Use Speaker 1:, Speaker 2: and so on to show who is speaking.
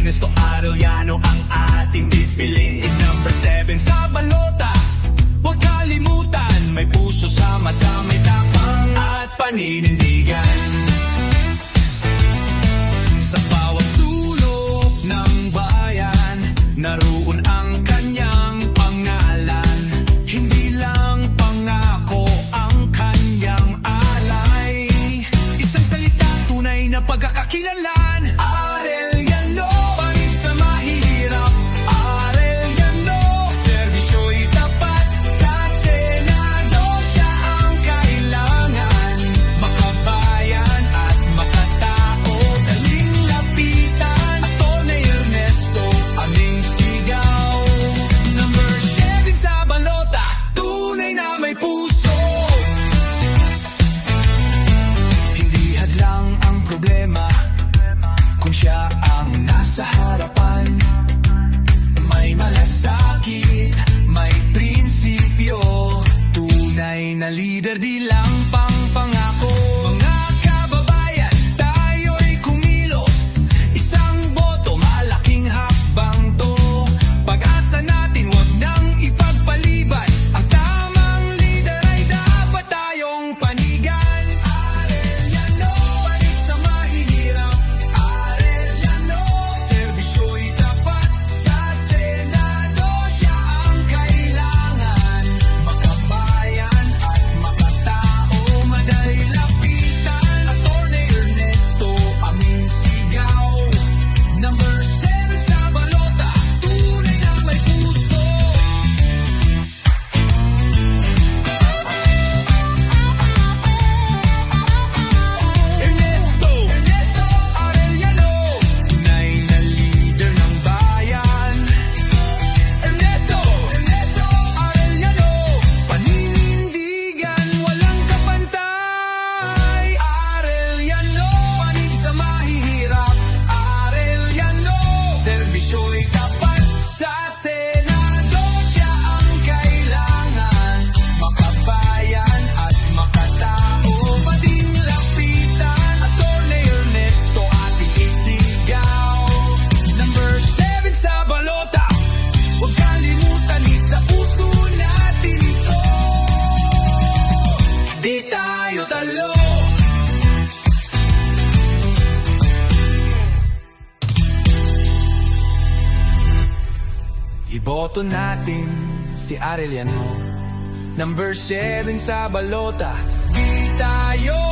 Speaker 1: Ernesto Arellano ang ating pipiliin. Number 7 sa balota, huwag kalimutan, may puso, sama-sama, may tapang at paninindigan. Sa bawat sulok ng bayan, naroon ang kanyang pangalan. Hindi lang pangako ang kanyang alay, isang salita, tunay na pagkakakilanlan. Arellano, panig sa mahihirap. Arellano, serbisyo'y tapat. Sa Senado, siya ang kailangan. Makabayan at makatao, daling lapitan. Atty. Ernesto, aming sigaw. Number 7 sa balota, tunay na may puso. Hindi hadlang ang problema kung siya ang nasa harapan. May malasakit, may prinsipyo, tunay na leader, di lang pangako. Mga kababayan, tayo'y kumilos. Isang boto, malaking hakbang to. Pag-asa natin, wag nang ipagpaliban. Ang tamang leader ay dapat tayong panigan. Arellano, panig sa mahihirap. Arellano, serbisyo'y tapat. Sa Senado, siya ang kailangan. Makabayan at makatao, madali lapitan. Atty. Ernesto, aming sigaw. Number 7 sa balota, tunay na may puso. Ernesto Arellano, tunay na leader ng bayan. Ernesto Arellano, paninindigan, walang kapantay. Arellano, panig sa mahihirap. Arellano, serbisyo'y tapat. Sa Senado, siya ang kailangan. Makabayan at makatao, mading lapitan. Atty. Ernesto, ating isigaw. Number 7 sa balota, huwag kalimutan, isa puso natin ito. Di tayo talo. Iboto natin si Arellano. Number 7 sa balota, di tayo